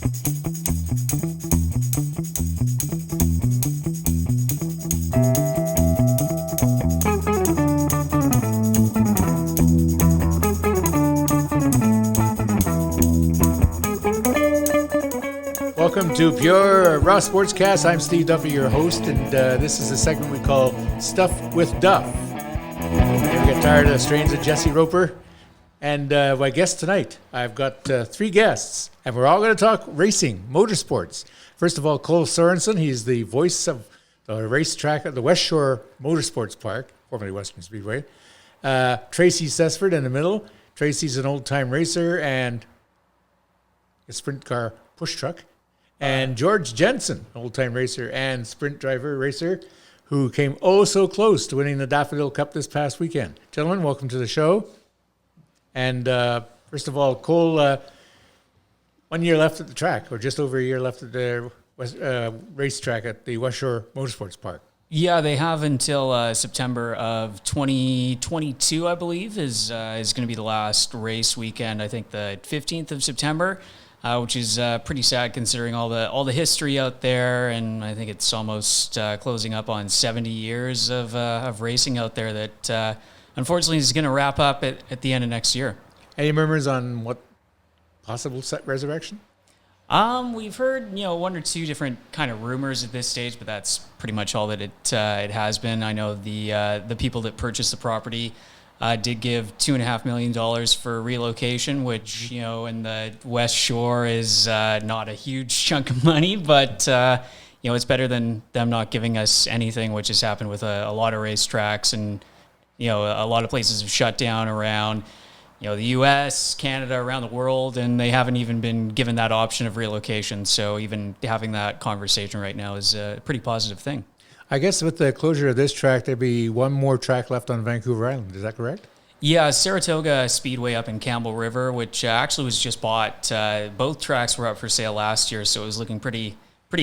Welcome to Pure RawSportsCast. I'm Steve Duffy, your host, and this is a segment we call Stuff with Duff. Never get tired of the strains of Jesse Roper. And my guest tonight, I've got three guests, and we're all going to talk racing, motorsports. First of all, Cole Sorensen. He's the voice of the racetrack at the West Shore Motorsports Park, formerly Western Speedway. Tracy Sesford in the middle. Tracy's an old-time racer and a sprint car push truck. And George Jensen, old-time racer and sprint driver racer, who came oh so close to winning the Daffodil Cup this past weekend. Gentlemen, welcome to the show. And first of all, Cole, 1 year left at the track, or just over a year left at the racetrack at the West Shore Motorsports Park. Yeah, they have until September of 2022, I believe, is going to be the last race weekend. I think the 15th of September. Which is pretty sad considering all the history out there, and I think it's almost closing up on 70 years of racing out there that unfortunately is going to wrap up at the end of next year. Any murmurs on what possible set resurrection? We've heard one or two different kind of rumors at this stage, but that's pretty much all that it has been. I know the people that purchased the property did give $2.5 million for relocation, which, in the West Shore is not a huge chunk of money, but, it's better than them not giving us anything, which has happened with a lot of racetracks, and, a lot of places have shut down around, the U.S., Canada, around the world, and they haven't even been given that option of relocation. So even having that conversation right now is a pretty positive thing. I guess with the closure of this track, there'd be one more track left on Vancouver Island. Is that correct? Yeah, Saratoga Speedway up in Campbell River, which actually was just bought. Both tracks were up for sale last year, so it was looking pretty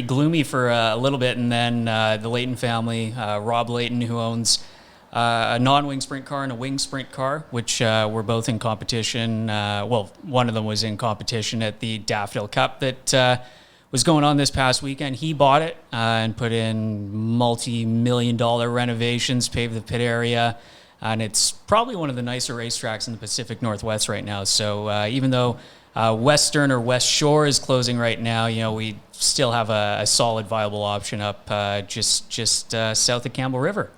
gloomy for a little bit. And then the Layton family, Rob Layton, who owns a non-wing sprint car and a wing sprint car, which were both in competition. One of them was in competition at the Daffodil Cup that was going on this past weekend. He bought it and put in multi-million-dollar renovations, paved the pit area, and it's probably one of the nicer racetracks in the Pacific Northwest right now. So even though Western or West Shore is closing right now, we still have a solid, viable option up just south of Campbell River.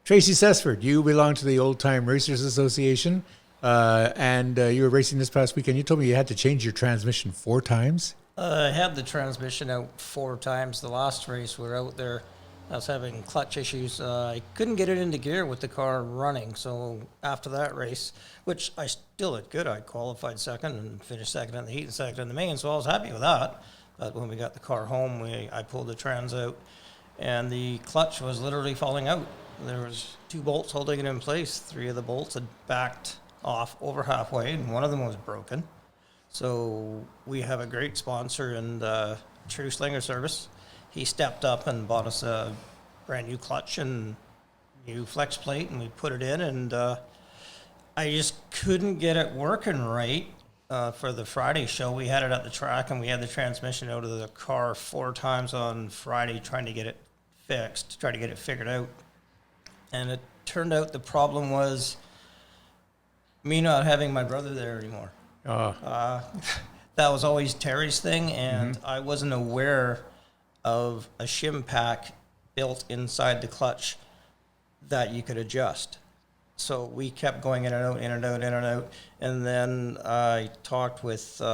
Tracy Sesford, you belong to the Old Time Racers Association, and you were racing this past weekend. You told me you had to change your transmission 4 times. I had the transmission out 4 times. The last race we were out there, I was having clutch issues. I couldn't get it into gear with the car running. So after that race, which I still did good, I qualified second and finished second in the heat and second in the main. So I was happy with that. But when we got the car home, I pulled the trans out, and the clutch was literally falling out. There was 2 bolts holding it in place. 3 of the bolts had backed off over halfway, and one of them was broken. So we have a great sponsor in True Slinger Service. He stepped up and bought us a brand new clutch and new flex plate, and we put it in, and I just couldn't get it working right for the Friday show. We had it at the track, and we had the transmission out of the car 4 times on Friday trying to get it fixed, trying to get it figured out. And it turned out the problem was me not having my brother there anymore. That was always Terry's thing, and I wasn't aware of a shim pack built inside the clutch that you could adjust. So we kept going in and out, in and out, in and out, and then I talked with, we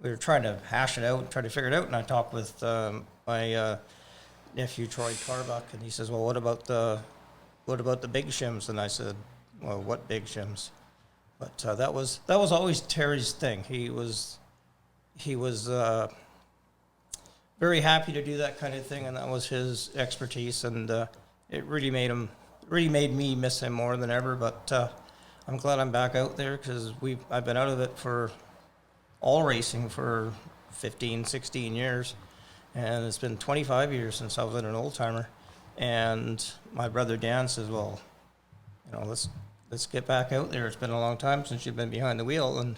were trying to hash it out, try to figure it out, and I talked with my nephew Troy Carbuck, and he says, "Well, what about the big shims?" And I said, "Well, what big shims?" But that was always Terry's thing. He was very happy to do that kind of thing, and that was his expertise. And it really made me miss him more than ever. But I'm glad I'm back out there because I've been out of it for all racing for 15, 16 years, and it's been 25 years since I was in an old timer. And my brother Dan says, "Well, let's get back out there. It's been a long time since you've been behind the wheel." And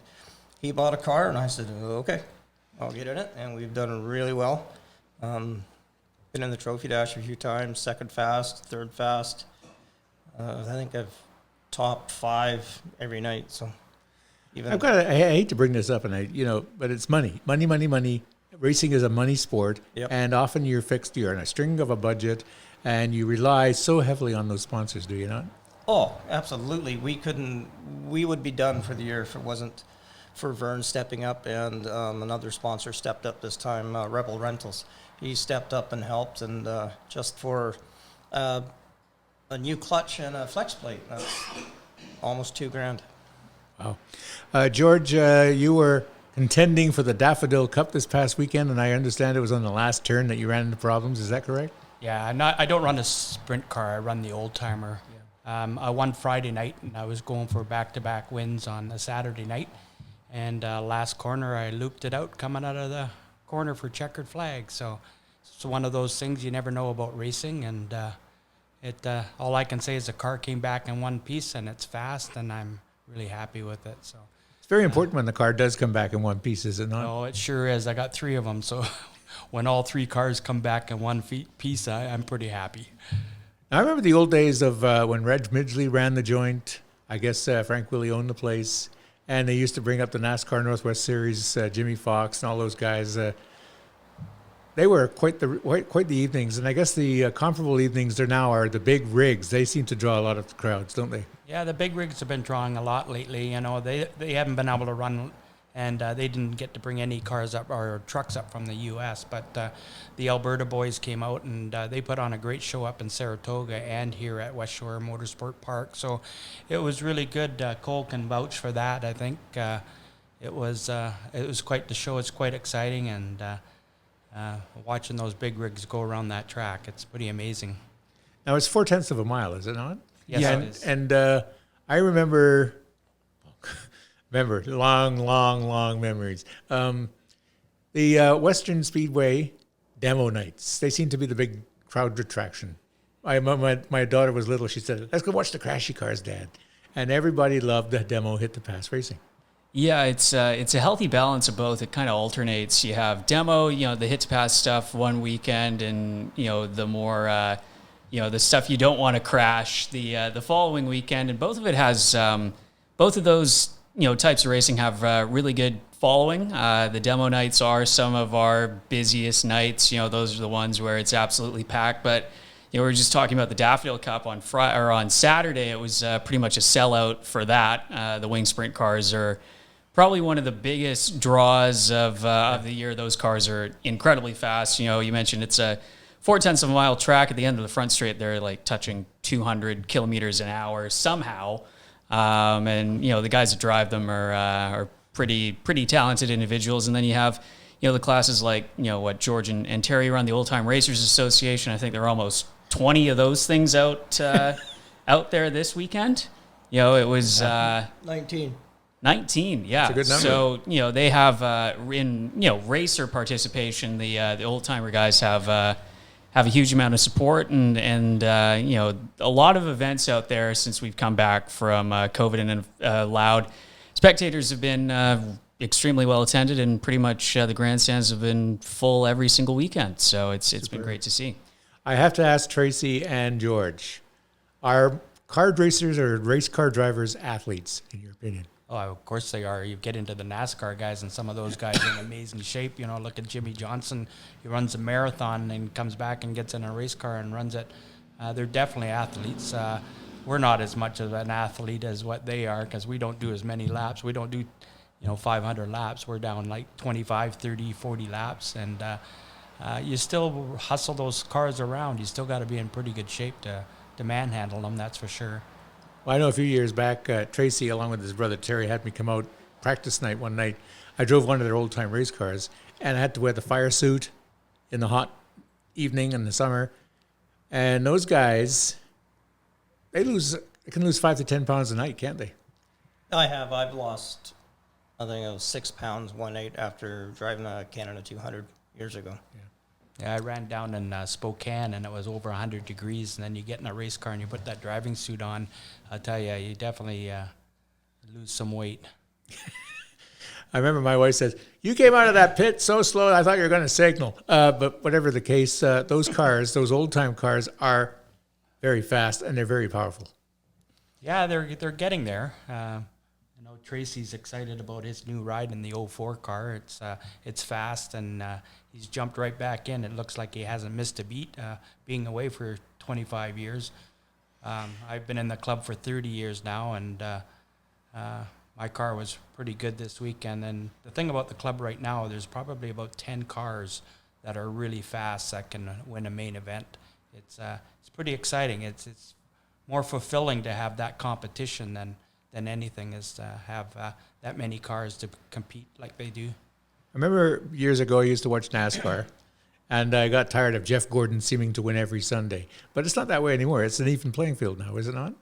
he bought a car, and I said, "Okay." I'll get in it, and we've done really well. Been in the trophy dash a few times, second fast, third fast. I think I've top 5 every night. So even I hate to bring this up, but it's money. Money. Racing is a money sport, Yep. and often you're on a string of a budget, and you rely so heavily on those sponsors, do you not? Oh, absolutely. We would be done for the year if it wasn't for Vern stepping up and another sponsor stepped up this time, Rebel Rentals. He stepped up and helped, and just for a new clutch and a flex plate, that's almost $2,000. Wow. George, you were contending for the Daffodil Cup this past weekend, and I understand it was on the last turn that you ran into problems. Is that correct? Yeah, I don't run a sprint car. I run the old timer. Yeah. I won Friday night, and I was going for back-to-back wins on a Saturday night. And last corner, I looped it out coming out of the corner for checkered flag. So it's one of those things you never know about racing. And all I can say is the car came back in one piece, and it's fast, and I'm really happy with it. So it's very important when the car does come back in one piece, is it not? Oh, it sure is. I got 3 of them, so when all 3 cars come back in one piece, I'm pretty happy. I remember the old days of when Reg Midgley ran the joint. I guess Frank Willie owned the place, and they used to bring up the NASCAR Northwest Series, Jimmy Fox and all those guys. They were quite the evenings, and I guess the comparable evenings there now are the big rigs. They seem to draw a lot of crowds, don't they? Yeah, the big rigs have been drawing a lot lately. You know, they haven't been able to run, and they didn't get to bring any cars up or trucks up from the U.S., but the Alberta boys came out, and they put on a great show up in Saratoga and here at West Shore Motorsport Park. So it was really good. Cole can vouch for that. I think it was quite the show. It's quite exciting, and watching those big rigs go around that track, it's pretty amazing. Now, it's 0.4 of a mile, is it not? Yes, yeah, it is. And I remember long memories. The Western Speedway demo nights, they seem to be the big crowd attraction. My daughter was little. She said, "Let's go watch the crashy cars, Dad." And everybody loved the demo hit to pass racing. Yeah, it's a healthy balance of both. It kind of alternates. You have demo, the hit to pass stuff one weekend, and the more the stuff you don't want to crash the following weekend. And both of it has both of those types of racing have really good following. The demo nights are some of our busiest nights. Those are the ones where it's absolutely packed. But we were just talking about the Daffodil Cup on Friday or on Saturday. It was pretty much a sellout for that. The wing sprint cars are probably one of the biggest draws of the year. Those cars are incredibly fast. You mentioned it's a 0.4 of a mile track. At the end of the front straight, they're like touching 200 kilometers an hour somehow. And the guys that drive them are pretty talented individuals. And then you have the classes like what George and Terry run, the Old Time Racers Association. I think there are almost 20 of those things out out there this weekend. It was 19. 19, yeah. That's a good number. So they have in racer participation. The old timer guys have a huge amount of support and a lot of events out there since we've come back from COVID, and allowed spectators have been extremely well attended, and pretty much the grandstands have been full every single weekend. So it's been great to see. I have to ask Tracy and George, are kart racers or race car drivers athletes, in your opinion? Oh, of course they are. You get into the NASCAR guys, and some of those guys are in amazing shape. Look at Jimmy Johnson. He runs a marathon and comes back and gets in a race car and runs it. They're definitely athletes. We're not as much of an athlete as what they are, because we don't do as many laps. We don't do 500 laps. We're down like 25, 30, 40 laps. And you still hustle those cars around. You still got to be in pretty good shape to manhandle them, that's for sure. Well, I know a few years back, Tracy, along with his brother Terry, had me come out practice night one night. I drove one of their old-time race cars, and I had to wear the fire suit in the hot evening in the summer. And those guys, they can lose 5 to 10 pounds a night, can't they? I've lost, I think it was 6 pounds one night after driving a Canada 200 years ago. Yeah, I ran down in Spokane, and it was over 100 degrees, and then you get in a race car and you put that driving suit on. I'll tell you, you definitely lose some weight. I remember my wife says, "You came out of that pit so slow, I thought you were going to signal." But whatever the case, those cars, those old-time cars, are very fast and they're very powerful. Yeah, they're getting there. I know Tracy's excited about his new ride in the 04 car. It's fast, and he's jumped right back in. It looks like he hasn't missed a beat, being away for 25 years. I've been in the club for 30 years now, and my car was pretty good this weekend. And the thing about the club right now, there's probably about 10 cars that are really fast that can win a main event. It's pretty exciting. It's more fulfilling to have that competition than anything is to have that many cars to compete like they do. I remember years ago I used to watch NASCAR, and I got tired of Jeff Gordon seeming to win every Sunday. But it's not that way anymore. It's an even playing field now, is it not?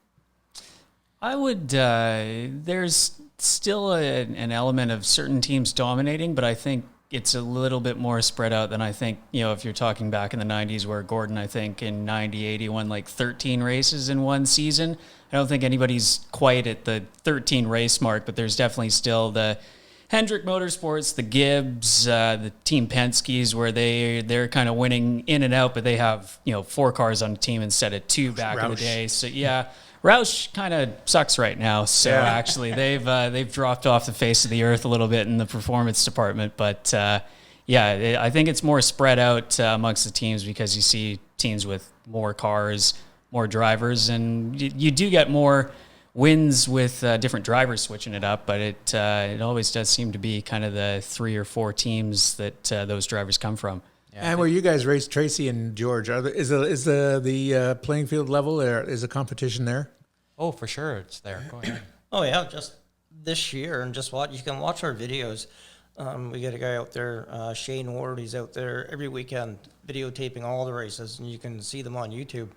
I would. There's still an element of certain teams dominating, but I think it's a little bit more spread out than I think. If you're talking back in the 90s, where Gordon, I think in 98, he won like 13 races in one season. I don't think anybody's quite at the 13 race mark, but there's definitely still the Hendrick Motorsports, the Gibbs, the Team Penske's, where they're kind of winning in and out, but they have 4 cars on the team instead of 2 back in the day. So yeah, Roush kind of sucks right now. So actually, they've dropped off the face of the earth a little bit in the performance department. But I think it's more spread out amongst the teams because you see teams with more cars, more drivers, and you do get more wins with different drivers switching it up. But it always does seem to be kind of the 3 or 4 teams that those drivers come from. Yeah, and where you guys race, Tracy and George, is the playing field level? Is a competition there? Oh, for sure, it's there. Go ahead. Oh yeah, just this year, and just watch. You can watch our videos. We got a guy out there, Shane Ward. He's out there every weekend videotaping all the races, and you can see them on YouTube.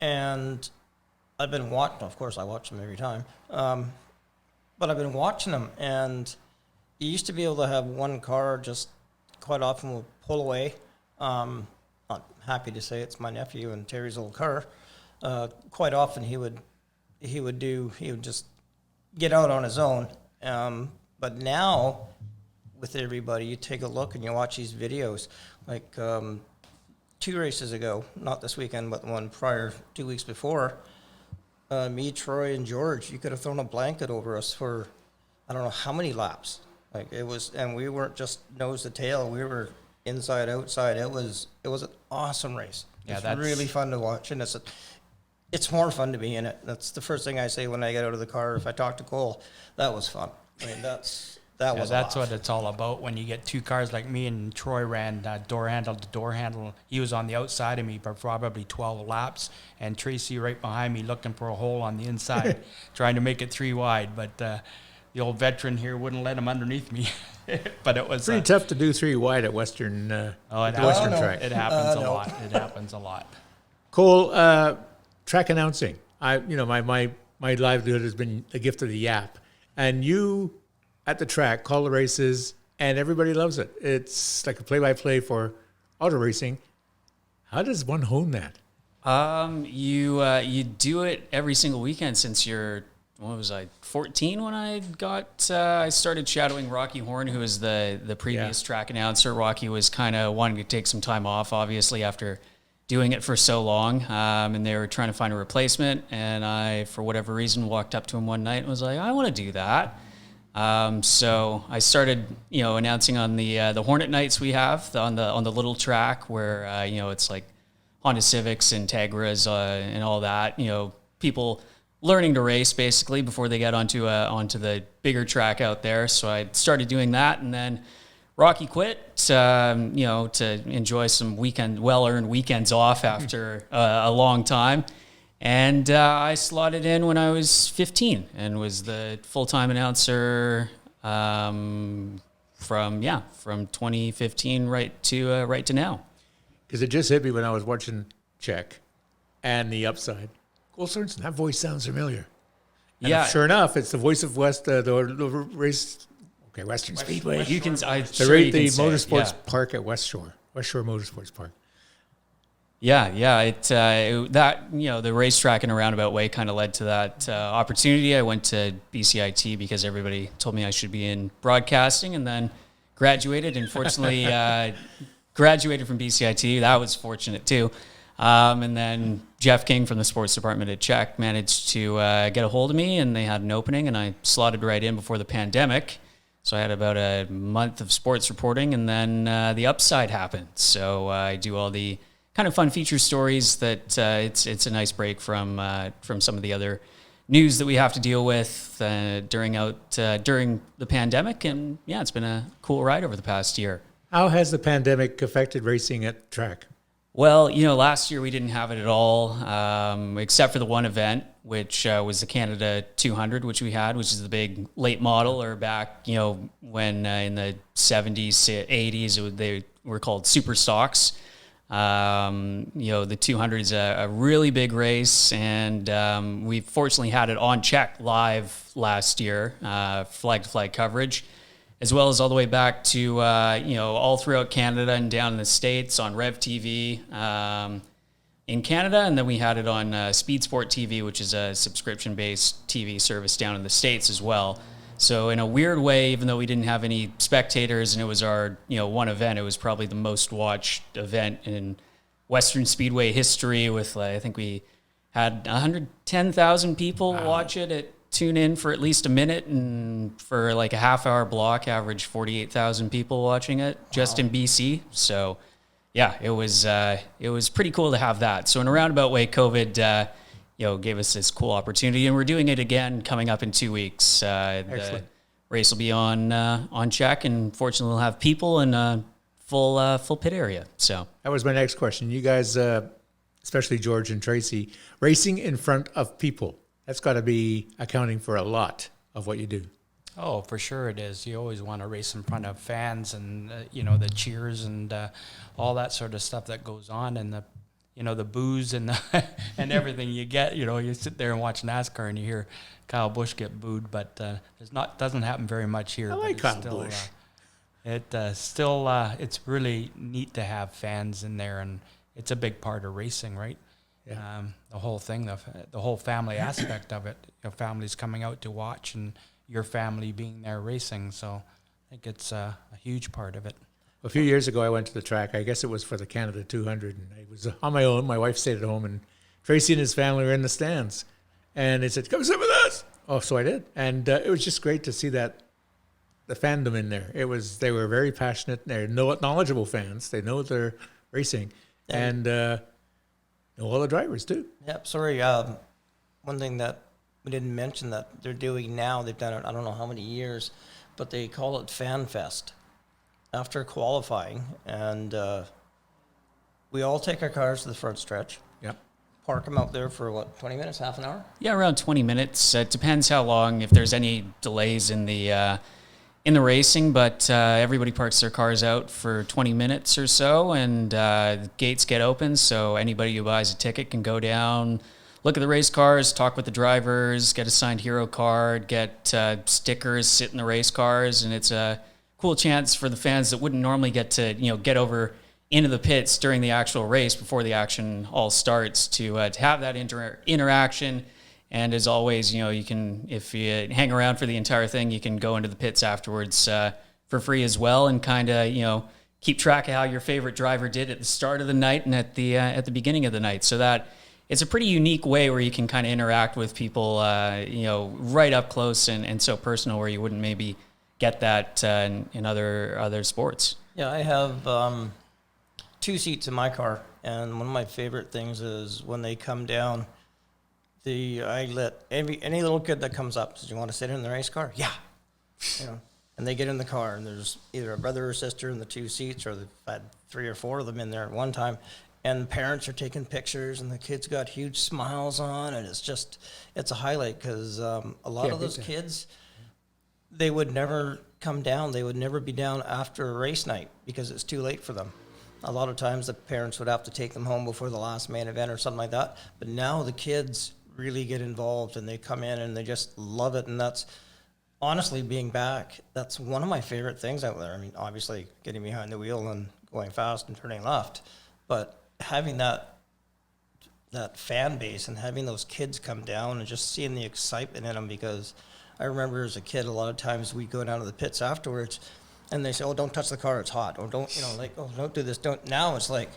And I've been watching. Of course, I watch them every time. But I've been watching them, and you used to be able to have one car just quite often will pull away. Not happy to say it's my nephew and Terry's old car. Quite often he would just get out on his own. But now with everybody, you take a look and you watch these videos. Like 2 races ago, not this weekend, but the one prior, 2 weeks before, me, Troy, and George, you could have thrown a blanket over us for I don't know how many laps. Like it was, and we weren't just nose to tail. We were inside, outside. It was an awesome race. Yeah, it's really fun to watch, and it's more fun to be in it. That's the first thing I say when I get out of the car. If I talk to Cole, that was fun. I mean, that's what it's all about. When you get 2 cars like me and Troy ran door handle to door handle. He was on the outside of me for probably 12 laps, and Tracy right behind me looking for a hole on the inside, trying to make it 3 wide. But the old veteran here wouldn't let him underneath me. But it was pretty tough to do 3 wide at Western. Western track. It happens a lot. It happens a lot. Cole, track announcing. My livelihood has been the gift of the yap, and you at the track call the races, and everybody loves it. It's like a play-by-play for auto racing. How does one hone that? You do it every single weekend since you're. What was I, 14 when I I started shadowing Rocky Horn, who was the previous track announcer. Rocky was kind of wanting to take some time off, obviously, after doing it for so long. And they were trying to find a replacement. And I, for whatever reason, walked up to him one night and was like, I want to do that. So I started, announcing on the Hornet nights we have on the little track where, it's like Honda Civics, Integras, and all that, people learning to race basically before they get onto the bigger track out there. So I started doing that, and then Rocky quit, to enjoy some well-earned weekends off after a long time. And I slotted in when I was 15 and was the full-time announcer from 2015 right to now. Because it just hit me when I was watching Czech and the Upside. Cole Sorensen, that voice sounds familiar. And sure enough, it's the voice of the race. Okay, Western Speedway. You can. The Motorsports Park at West Shore Motorsports Park. The racetrack in a roundabout way kind of led to that opportunity. I went to BCIT because everybody told me I should be in broadcasting, and then graduated. And fortunately, graduated from BCIT. That was fortunate too. And then Jeff King from the sports department at Czech managed to get a hold of me, and they had an opening, and I slotted right in before the pandemic. So I had about a month of sports reporting, and then the upside happened. So I do all the kind of fun feature stories that it's a nice break from some of the other news that we have to deal with during the pandemic. And yeah, it's been a cool ride over the past year. How has the pandemic affected racing at track? Well, last year we didn't have it at all, except for the one event, which was the Canada 200, which we had, which is the big late model, or back, when in the 70s, 80s, they were called super stocks. The 200 is a really big race, and we fortunately had it on Czech live last year, flag-to-flag coverage, as well as all the way back to, all throughout Canada and down in the States on Rev TV in Canada. And then we had it on Speed Sport TV, which is a subscription-based TV service down in the States as well. So in a weird way, even though we didn't have any spectators and it was our, one event, it was probably the most watched event in Western Speedway history with, I think we had 110,000 people watch it tune in for at least a minute, and for like a half-hour block, average 48,000 people watching it just in BC. So, yeah, it was pretty cool to have that. So in a roundabout way, COVID, gave us this cool opportunity, and we're doing it again coming up in 2 weeks. The race will be on Czech, and fortunately, we'll have people in a full pit area. So that was my next question. You guys, especially George and Tracy, racing in front of people. That's got to be accounting for a lot of what you do. Oh, for sure it is. You always want to race in front of fans and, the cheers and all that sort of stuff that goes on, and the booze and and everything you get. You sit there and watch NASCAR and you hear Kyle Busch get booed, but doesn't happen very much here. I like Kyle Busch. It's really neat to have fans in there, and it's a big part of racing, right? Yeah. The whole thing, the whole family aspect of it. Families coming out to watch, and your family being there racing. So I think it's a huge part of it. A few years ago, I went to the track. I guess it was for the Canada 200, and I was on my own. My wife stayed at home, and Tracy and his family were in the stands. And they said, "Come sit with us." Oh, so I did, and it was just great to see the fandom in there. They were very passionate. They're knowledgeable fans. They know they're racing, and know all the drivers too. Yep. Sorry. One thing that we didn't mention that they're doing now, they've done it, I don't know how many years, but they call it Fan Fest. After qualifying, and we all take our cars to the front stretch. Yep. Park them out there for 20 minutes, half an hour? Yeah, around 20 minutes. It depends how long, if there's any delays in the racing, but everybody parks their cars out for 20 minutes or so, and the gates get open, so anybody who buys a ticket can go down, look at the race cars, talk with the drivers, get a signed hero card, get stickers, sit in the race cars, and it's a cool chance for the fans that wouldn't normally get to get over into the pits during the actual race before the action all starts to have that interaction. And as always, you can, if you hang around for the entire thing, you can go into the pits afterwards for free as well, and kind of keep track of how your favorite driver did at the start of the night and at the beginning of the night. So that it's a pretty unique way where you can kind of interact with people, right up close and so personal, where you wouldn't maybe get that in other sports. Yeah, I have 2 seats in my car, and one of my favorite things is when they come down, I let any little kid that comes up says, "You want to sit in the race car?" Yeah, and they get in the car, and there's either a brother or sister in the 2 seats, or they've had 3 or 4 of them in there at one time, and parents are taking pictures, and the kids got huge smiles on, and it's a highlight, because a lot of those kids, they would never come down. They would never be down after a race night because it's too late for them. A lot of times the parents would have to take them home before the last main event or something like that. But now the kids really get involved, and they come in and they just love it. And that's honestly, being back, that's one of my favorite things out there. I mean, obviously getting behind the wheel and going fast and turning left, but having that fan base and having those kids come down and just seeing the excitement in them, because I remember as a kid, a lot of times we go down to the pits afterwards and they say, oh, don't touch the car, it's hot. Or don't, oh, don't do this. Now it's like,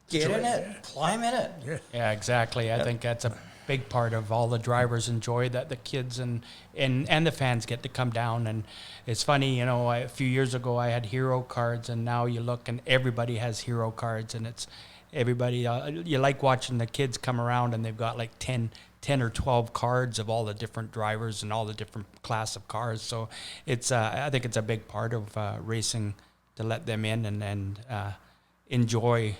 get in it, climb in it. Yeah, exactly. I think that's a big part of all the drivers enjoy, that the kids and the fans get to come down. And it's funny, a few years ago I had hero cards, and now you look and everybody has hero cards, and it's everybody, you like watching the kids come around and they've got like 10 or 12 cards of all the different drivers and all the different class of cars. So it's, I think it's a big part of racing to let them in and enjoy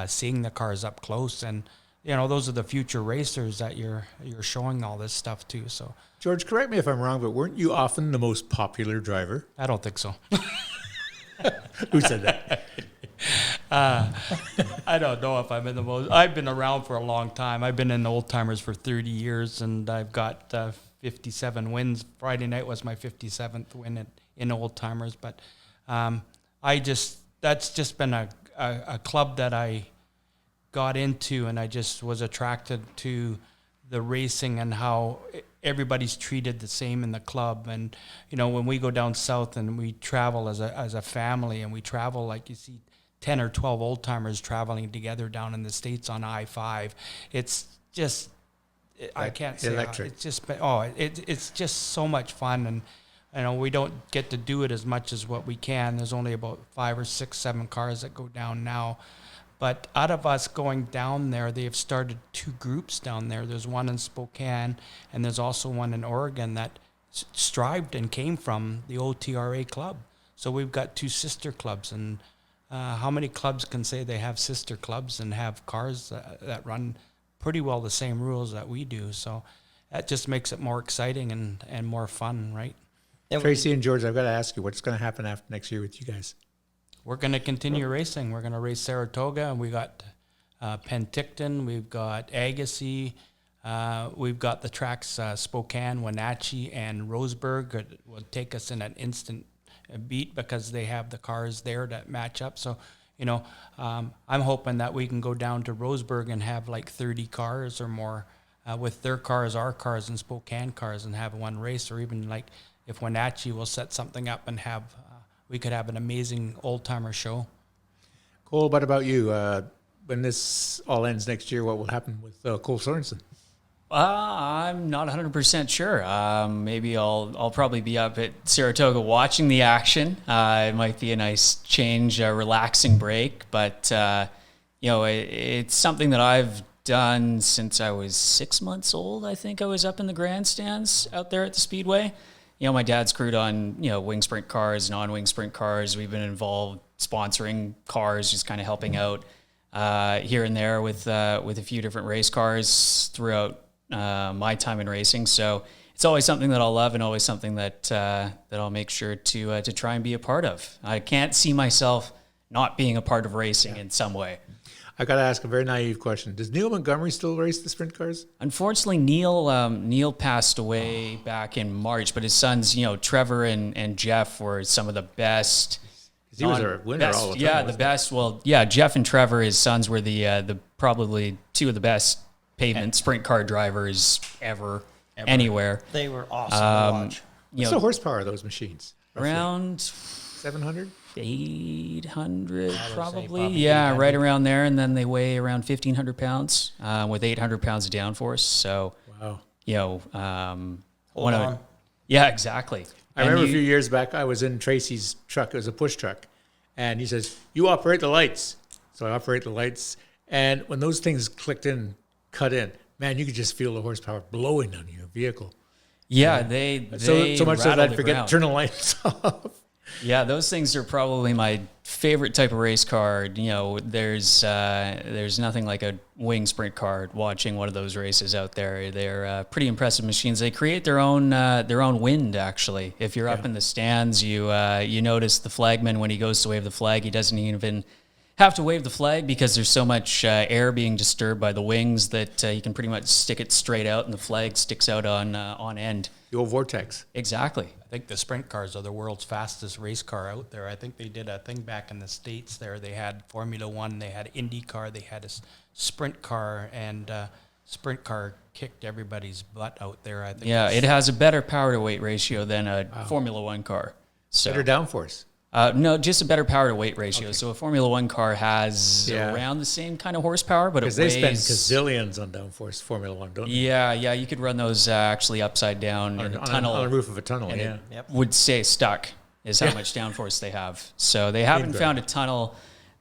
seeing the cars up close. And, those are the future racers that you're showing all this stuff to. So, George, correct me if I'm wrong, but weren't you often the most popular driver? I don't think so. Who said that? I don't know if I'm in the most. I've been around for a long time. I've been in old timers for 30 years, and I've got 57 wins. Friday night was my 57th win in old timers. But that's just been a club that I got into, and I just was attracted to the racing and how everybody's treated the same in the club. And when we go down south and we travel as a family, and we travel like you see 10 or 12 old timers traveling together down in the States on I-5. It's just, I can't say electric. It's just, it's just so much fun. And we don't get to do it as much as what we can. There's only about 5 or 6, 7 cars that go down now. But out of us going down there, they have started 2 groups down there. There's one in Spokane, and there's also one in Oregon that strived and came from the OTRA club. So we've got 2 sister clubs. And how many clubs can say they have sister clubs and have cars that run pretty well the same rules that we do? So that just makes it more exciting and more fun, right? Tracy and George, I've got to ask you, what's going to happen after next year with you guys? We're going to continue racing. We're going to race Saratoga, and we got Penticton, we've got Agassiz, we've got the tracks Spokane, Wenatchee, and Roseburg. It will take us in an instant beat because they have the cars there that match up. So, I'm hoping that we can go down to Roseburg and have like 30 cars or more with their cars, our cars, and Spokane cars, and have one race. Or even like if Wenatchee will set something up and have, we could have an amazing old timer show. Cole, what about you? When this all ends next year, what will happen with Cole Sorensen? I'm not 100% sure. Maybe I'll probably be up at Saratoga watching the action. It might be a nice change, a relaxing break. But, it's something that I've done since I was 6 months old. I think I was up in the grandstands out there at the Speedway. My dad's crewed on, wing sprint cars, non-wing sprint cars. We've been involved sponsoring cars, just kind of helping out here and there with a few different race cars throughout my time in racing. So it's always something that I'll love, and always something that I'll make sure to try and be a part of. I can't see myself not being a part of racing in some way. I got to ask a very naive question. Does Neil Montgomery still race the sprint cars? Unfortunately, Neil passed away back in March, but his sons, Trevor and Jeff, were some of the best. He was a winner all the time. Yeah, the best. Well, yeah, Jeff and Trevor, his sons, were the probably 2 of the best pavement sprint car drivers ever. Anywhere. They were awesome to watch. What's the horsepower of those machines? Roughly? Around 700? 800 probably. 800. Yeah, right around there. And then they weigh around 1,500 pounds with 800 pounds of downforce. So, wow. Hold on. Yeah, exactly. I remember a few years back, I was in Tracy's truck. It was a push truck. And he says, you operate the lights. So I operate the lights. And when those things cut in, man, you could just feel the horsepower blowing on your vehicle. Yeah, they so much so that I'd forget ground. to turn the lights off. Yeah, those things are probably my favorite type of race car. There's nothing like a wing sprint car. Watching one of those races out there, they're pretty impressive machines. They create their own wind. Actually, if you're up in the stands, you notice the flagman when he goes to wave the flag, he doesn't even have to wave the flag because there's so much air being disturbed by the wings that you can pretty much stick it straight out and the flag sticks out on end. The old vortex. Exactly. I think the sprint cars are the world's fastest race car out there. I think they did a thing back in the States there. They had Formula One, they had IndyCar, they had a sprint car, and sprint car kicked everybody's butt out there. I think. Yeah, it has a better power to weight ratio than a Formula One car. So. Better downforce. No, just a better power to weight ratio. Okay. So a Formula One car has around the same kind of horsepower, but it weighs... Because they spend gazillions on downforce, Formula One, don't they? Yeah, you could run those actually upside down in a tunnel. On the roof of a tunnel, and it would stay stuck is how much downforce they have. So they haven't found a tunnel.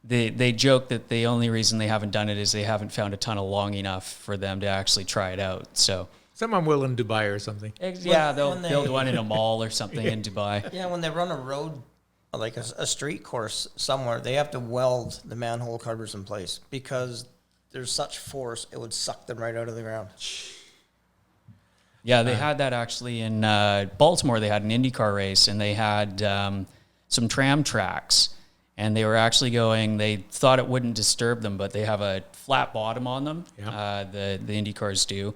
They joke that the only reason they haven't done it is they haven't found a tunnel long enough for them to actually try it out. So... Someone will in Dubai or something. Yeah, they'll build one in a mall or something in Dubai. Yeah, when they run a road, like a street course somewhere, they have to weld the manhole covers in place because there's such force, it would suck them right out of the ground. Yeah, they had that actually in Baltimore. They had an IndyCar race, and they had some tram tracks. And they were actually going, they thought it wouldn't disturb them, but they have a flat bottom on them, the IndyCars do.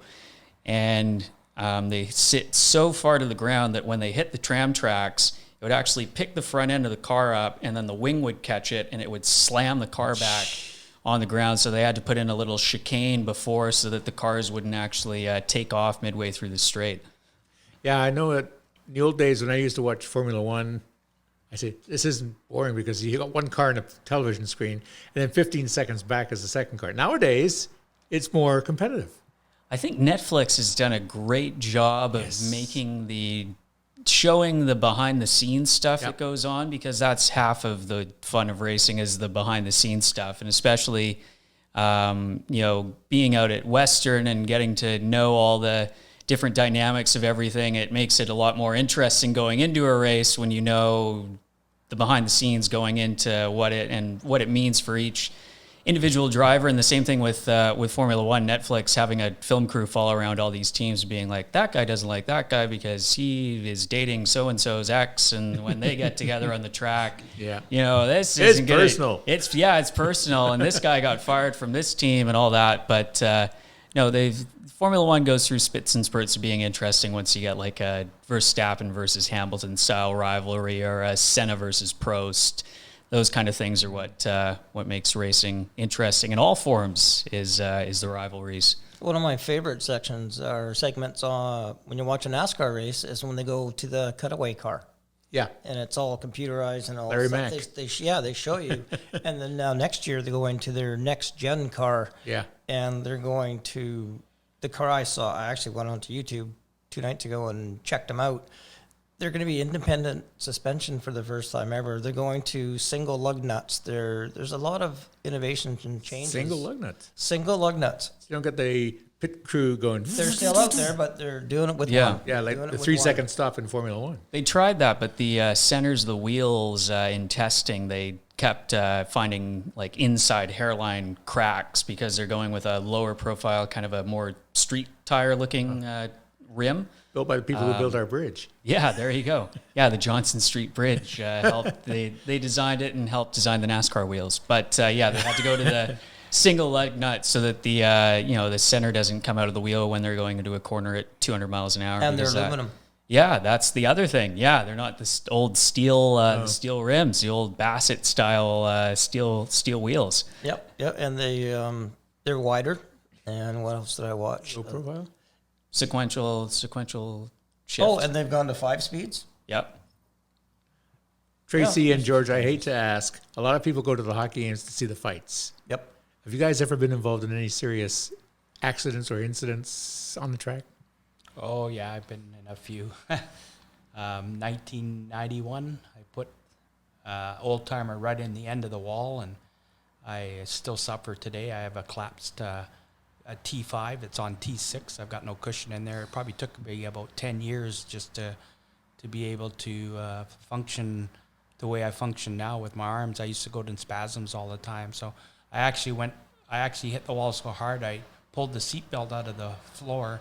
And they sit so far to the ground that when they hit the tram tracks, it would actually pick the front end of the car up, and then the wing would catch it, and it would slam the car back on the ground. So they had to put in a little chicane before so that the cars wouldn't actually take off midway through the straight. Yeah, I know that in the old days when I used to watch Formula One, I said, this isn't boring because you got one car on a television screen, and then 15 seconds back is the second car. Nowadays, it's more competitive. I think Netflix has done a great job of showing the behind the scenes stuff that goes on, because that's half of the fun of racing is the behind the scenes stuff. And especially, being out at Western and getting to know all the different dynamics of everything, it makes it a lot more interesting going into a race when you know the behind the scenes going into what it means for each individual driver. And the same thing with Formula One, Netflix having a film crew follow around all these teams being like, that guy doesn't like that guy because he is dating so-and-so's ex, and when they get together on the track, this isn't personal. It's personal, and this guy got fired from this team and all that. But Formula One goes through spits and spurts of being interesting once you get like a Verstappen versus Hamilton style rivalry, or a Senna versus Prost. Those kind of things are what makes racing interesting in all forms is the rivalries. One of my favorite segments when you watch a NASCAR race is when they go to the cutaway car. Yeah. And it's all computerized and all Larry stuff. Mack. They show you. And then now next year they go into their next gen car. Yeah. And they're going to the car I saw. I actually went onto YouTube 2 nights ago and checked them out. They're going to be independent suspension for the first time ever. They're going to single lug nuts. There's a lot of innovations and changes. Single lug nuts. Single lug nuts. You don't get the pit crew going. They're still out there, but they're doing it with one. Yeah, like the 3-second stop in Formula One. They tried that, but the centers of the wheels in testing, they kept finding like inside hairline cracks because they're going with a lower profile, kind of a more street tire looking rim. Built by the people who built our bridge. Yeah, there you go. Yeah, the Johnson Street Bridge helped. They designed it and helped design the NASCAR wheels. But they had to go to the single lug nut so that the center doesn't come out of the wheel when they're going into a corner at 200 miles an hour. And they're aluminum. Yeah, that's the other thing. Yeah, they're not the old steel steel rims, the old Bassett style steel wheels. Yep. And they're wider. And what else did I watch? Low profile. Sequential shift. Oh, and they've gone to 5 speeds? Yep. Tracy and George, I hate to ask, a lot of people go to the hockey games to see the fights. Yep. Have you guys ever been involved in any serious accidents or incidents on the track? Oh, yeah, I've been in a few. 1991, I put old-timer right in the end of the wall, and I still suffer today. I have a collapsed a T5. It's on T6. I've got no cushion in there. It probably took me about 10 years just to be able to function the way I function now with my arms. I used to go in spasms all the time. So I actually hit the wall so hard I pulled the seatbelt out of the floor,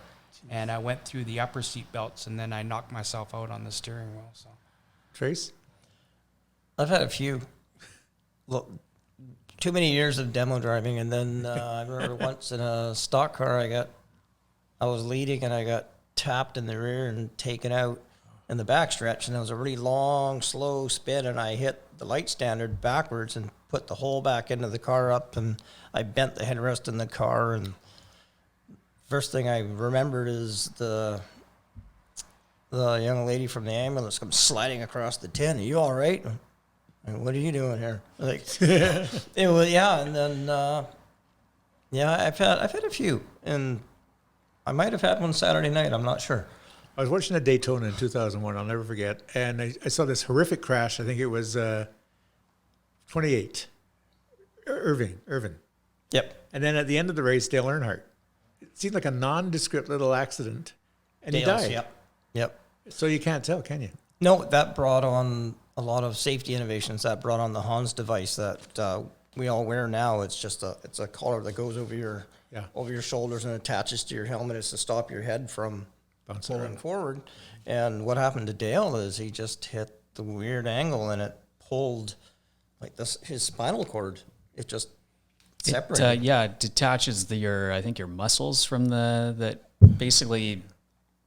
and I went through the upper seat belts, and then I knocked myself out on the steering wheel. So, Trace? I've had a few too many years of demo driving, and then I remember once in a stock car, I was leading and I got tapped in the rear and taken out in the backstretch, and it was a really long, slow spin, and I hit the light standard backwards and put the hole back into the car up, and I bent the headrest in the car. And first thing I remembered is the young lady from the ambulance comes sliding across the tin. Are you all right? And what are you doing here? Like, it was, yeah. And then, I've had a few, and I might have had one Saturday night. I'm not sure. I was watching a Daytona in 2001. I'll never forget. And I saw this horrific crash. I think it was 28. Irvin. Yep. And then at the end of the race, Dale Earnhardt. It seemed like a nondescript little accident, and he Dale's, died. Yep. So you can't tell, can you? No, that brought on a lot of safety innovations. That brought on the Hans device that we all wear now. It's a collar that goes over your shoulders and attaches to your helmet. It's to stop your head from Bouncing pulling around. forward. And what happened to Dale is he just hit the weird angle, and it pulled like his spinal cord. It just separated. It detaches your muscles from that basically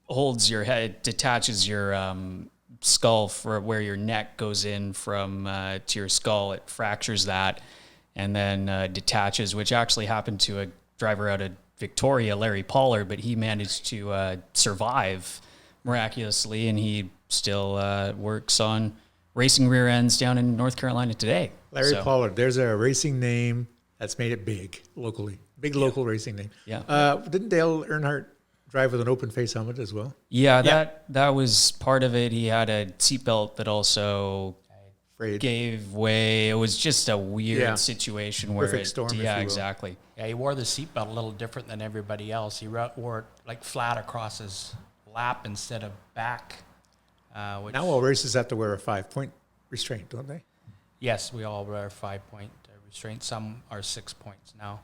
holds your head. It detaches your skull for where your neck goes in from to your skull. It fractures that, and then detaches, which actually happened to a driver out of Victoria, Larry Pollard, but he managed to survive miraculously, and he still works on racing rear ends down in North Carolina today. Larry Pollard, there's a racing name that's made it big locally. Local racing name. Yeah. Didn't Dale Earnhardt drive with an open face helmet as well? Yeah, that was part of it. He had a seatbelt that also gave way. It was just a weird situation where Perfect storm, if you will. Exactly. Yeah, he wore the seatbelt a little different than everybody else. He wore it like flat across his lap instead of back. Which, Now all races have to wear a 5-point restraint, don't they? yes, we all wear 5-point restraint. Some are 6 points now.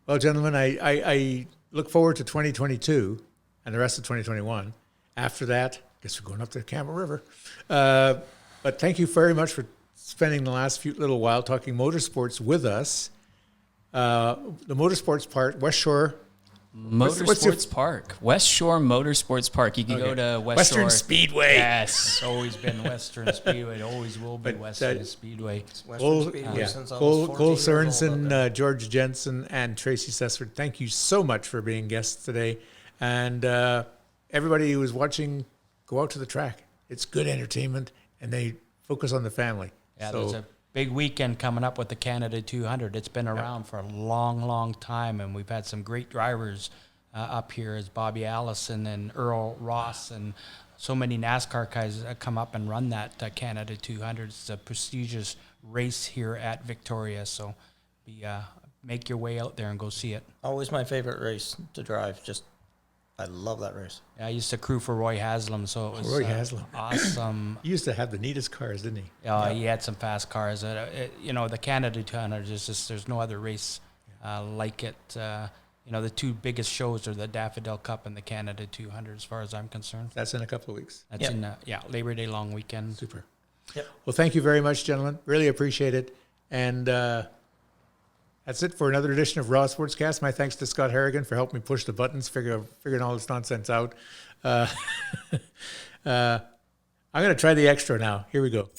Well, gentlemen, I look forward to 2022 and the rest of 2021. After that, I guess we're going up to the Campbell River. But thank you very much for spending the last little while talking motorsports with us. The motorsports part, West Shore. Motorsports Park. West Shore Motorsports Park. You can go to Western Shore. Speedway. Yes. It's always been Western Speedway. It always will be Western Speedway. Western Speedway since I was 14 Cole years old, Sorensen, George Jensen, and Tracy Sessford, thank you so much for being guests today. And everybody who is watching, go out to the track. It's good entertainment, and they focus on the family. Yeah, there's a big weekend coming up with the Canada 200. It's been around for a long, long time, and we've had some great drivers up here as Bobby Allison and Earl Ross and so many NASCAR guys come up and run that Canada 200. It's a prestigious race here at Victoria, so make your way out there and go see it. Always my favorite race to drive. I love that race. Yeah, I used to crew for Roy Haslam, so it was Roy Haslam. awesome. He used to have the neatest cars, didn't he? He had some fast cars. The Canada 200 is just, there's no other race like it. The two biggest shows are the Daffodil Cup and the Canada 200, as far as I'm concerned. That's in a couple of weeks. That's in Labor Day long weekend. Super. Yep. Well, thank you very much, gentlemen. Really appreciate it. And that's it for another edition of Raw Sportscast. My thanks to Scott Harrigan for helping me push the buttons, figuring all this nonsense out. I'm going to try the extra now. Here we go.